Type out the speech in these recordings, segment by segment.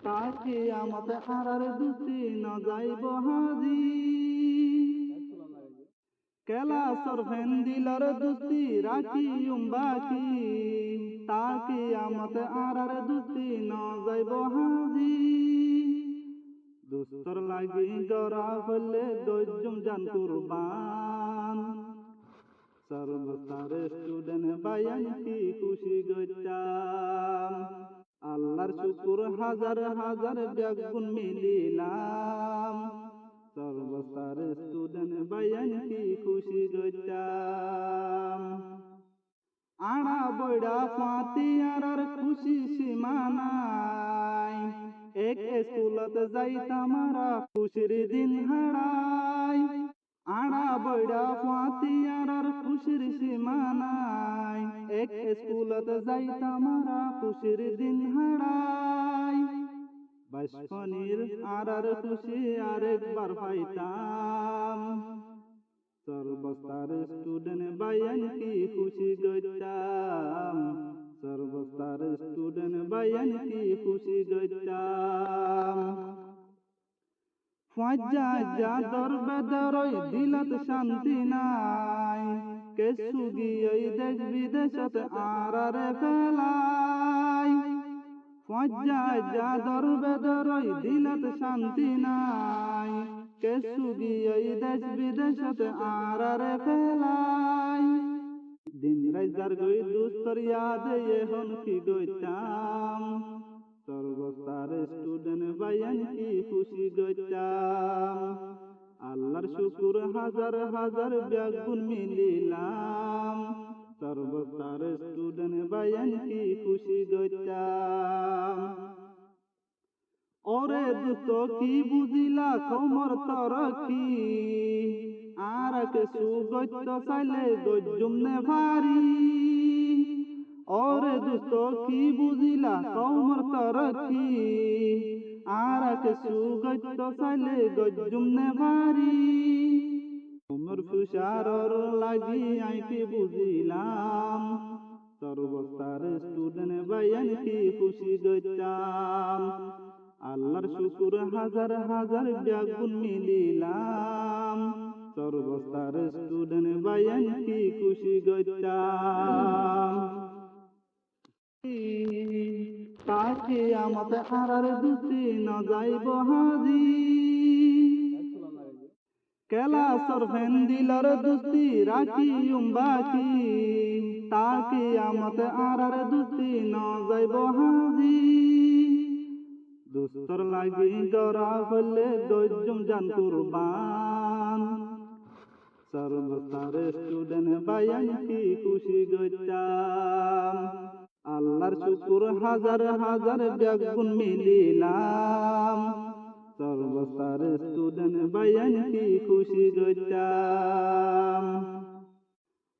তাকে আমাতে আরার দুতি না যাইব হাজি কেলা সরফেন দিলার দুতি রাখি বাকি তাকে আমাতে আরার দুতি না যাইব হাজি দুস্তর লাগি গরা হলে দজ্জুম জান কুরবান সর্বসারে স্টুডেন্ট বায়ান কি খুশি গইতাম আল্লাহর শুকুর হাজার হাজার ব্যাগুন মিলিলাম সর্বসারে স্টুডেন্ট বায়ান কি খুশি গইতাম আড়া বড়া ফাতি আর খুশি সীমানাই এক স্কুলত যাইতাম আর খুশির দিন হারাই আড়া বড়া ফাতি আর খুশির সীমানাই এক স্কুলত যাইতাম আর খুশির দিন হারাই বাসপনির আর খুশি আরেকবার পাইতাম সর্বস্তার স্টুডেন্ট বায়ান কি খুশি গইতাম সর্বস্তার স্টুডেন্ট বায়ান কি খুশি গইতাম ফাজ্জা যা দরবেদরই দিলত শান্তি নাই কে সুগি এই দেশ বিদেশত আরারে ফেলাই ফাজ্জা যা দরবেদরই দিলত শান্তি নাই কে সুগি এই দেশ বিদেশত আরারে ফেলাই দিন রাইজার গই দুস্তর ইয়াদে এখন কি গইতাম সর্বস্তার স্টুডেন্ট বায়ান কি খুশি গইতাম আল্লাহর শুকুর হাজার হাজার ব্যাগুন মিলিলাম সর্বস্তার স্টুডেন্ট বায়ান কি খুশি গইতাম ওরে দুস্ত কি বুঝিলা কমর তরকি আর কে সুগত্য চাইলে গজ্জুম নে ভারি ওরে দুস্ত কি বুঝিলা কমর তরকি আর কে সুগত্য চাইলে গজ্জুম নে ভারি উমর ফুসারর লাগি আইকি বুঝিলাম সর্বস্তার স্টুডেন্ট বায়ান কি খুশি গইতাম আল্লাহর শুকুর হাজার হাজার ব্যাগুন মিলিলাম সর্বস্তার স্টুডেন্ট বায়ান কি খুশি গইতাম তাকে আমাতে আরার দুতি না যাইব হাজি কেলা সরফেন দিলার দুতি রাখি বাকি তাকে আমাতে আরার দুতি না যাইব হাজি দুস্তর লাগি গরা হলে দজ্জুম জান কুরবান সর্বসারে স্টুডেন্ট বায়ান কি খুশি গইতাম আল্লাহর শুকুর হাজার হাজার ব্যাগুন মিলিলাম সর্বসারে স্টুডেন্ট বায়ান কি খুশি গইতাম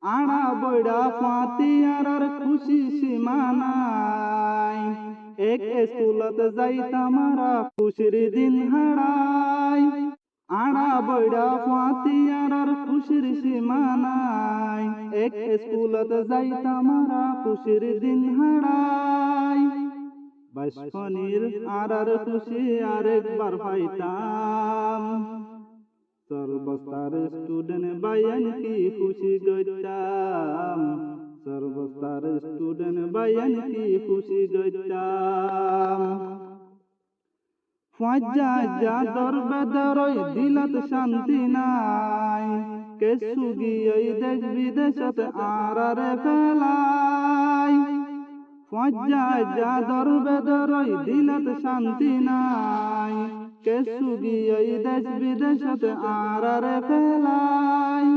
আড়া বড়া ফাতি আর খুশি সীমানাই এক স্কুলত যাইতাম আর খুশির দিন হারাই আড়া বড়া ফাতি আর খুশির সীমানাই এক স্কুলত যাইতাম আর খুশির দিন হারাই বাসপনির আর খুশি আরেকবার পাইতাম সর্বস্তার স্টুডেন্ট বায়ান কি খুশি গইতাম সর্বস্তার স্টুডেন্ট বায়ান কি খুশি গইতাম ফাজ্জা যা দরবেদরই দিলত শান্তি নাই কে সুগি এই দেশ বিদেশত আরারে ফেলাই ফাজ্জা যা দরবেদরই দিলত শান্তি নাই কে সুগি এই দেশ বিদেশত আরারে ফেলাই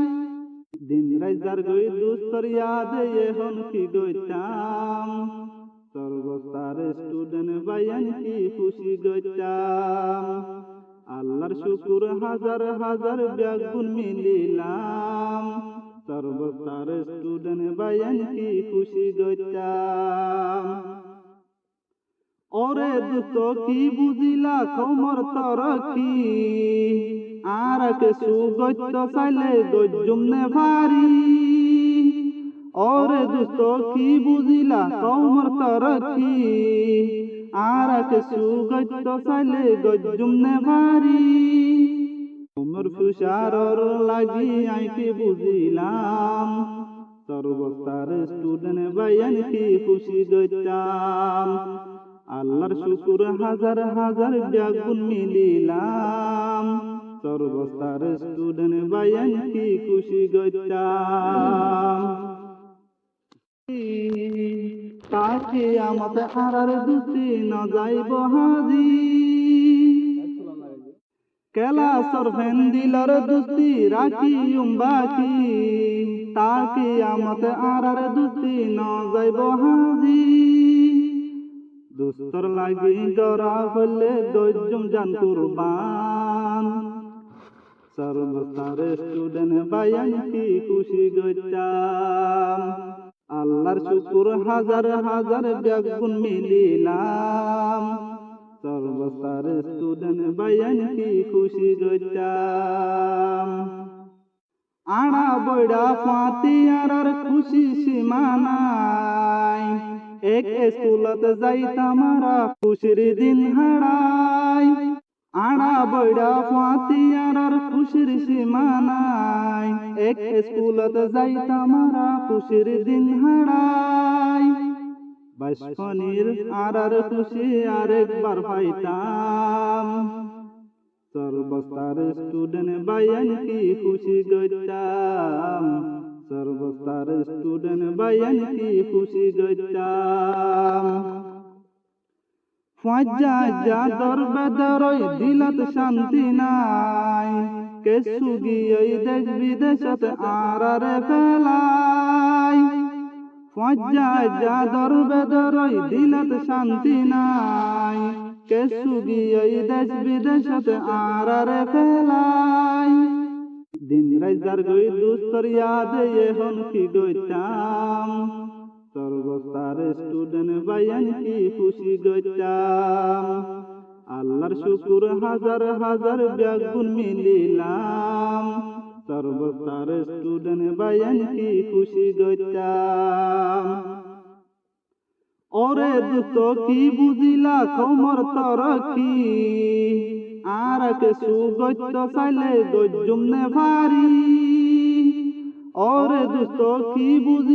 দিন রাইজার গই দুস্তর ইয়াদে এখন কি গইতাম সর্বস্তার স্টুডেন্ট বায়ান কি খুশি গইতাম আল্লাহর শুকুর হাজার হাজার ব্যাগুন মিলিলাম সর্বস্তার স্টুডেন্ট বায়ান কি খুশি গইতাম ওরে দুস্ত কি বুঝিলা কমর তরকি আর কে সুগত্য চাইলে গজ্জুম নে ভারি ওরে দুস্ত কি বুঝিলা কমর তরকি কিছু গত্য চাইলে গজ্জুমনে ভারি তোমার ফুসারর লাগি আইকি বুঝিলাম সর্বস্তার স্টুডেন্ট বাইয়ান কি খুশি গইতাম আল্লাহর শুকুর হাজার হাজার ব্যাগুন মিলিলাম সর্বস্তার স্টুডেন্ট বাইয়ান কি খুশি গইতাম তাকে আমাতে আরার দুটি ন যাইব হাজি কেলা সরফেন দিলর দুটি রাখি বাকি তাকে আমাতে আরার দুটি ন যাইব হাজি দুস্তর লাগি গরা হলে দজ্জুম জান কুরবান সর্বস্তার স্টুডেন্ট বাইয়ান কি খুশি গইতাম আল্লাহর শুকুর হাজার হাজার ব্যাগুন মিলিলাম সর্বস্তার স্টুডেন্ট বাইয়ান কি খুশি গইতাম আড়া বড়া ফাতি আর খুশি সীমানাই এক স্কুলত যাইতাম আরা খুশির দিন হারাই আড়া বড়া ফাতি আর খুশির সীমানাই এক স্কুলত যাইতাম আরা খুশির দিন হারাই বাইশফনির আর খুশি আরেকবার পাইতাম সর্বস্তার স্টুডেন্ট বাইয়ান কি খুশি গইতাম সর্বস্তার স্টুডেন্ট বাইয়ান কি খুশি গইতাম ফাজ্জা জাদর বেদরই দিলত শান্তি নাই কেসু গিয়ে দেশ বিদেশত আরারে ফেলাই ফাজ্জা জাদর বেদরই দিলত শান্তি নাই কেসু গিয়ে দেশ বিদেশত আরারে ফেলাই দিন রাইজার গই দুস্তর ইয়াদে এখন কি গইতাম সর্বস্তার স্টুডেন্ট বাইয়ান কি খুশি গইতাম আল্লাহর শুকুর হাজার হাজার ব্যাগুন মিলিলাম সর্বস্তার স্টুডেন্ট বাইয়ান কি খুশি গইতাম ওরে দুস্ত কি বুঝিলা কমর তরকি আর কিছু গত্য চাইলে গজ্জুমনে ভারি ওরে দুস্ত কি বুঝি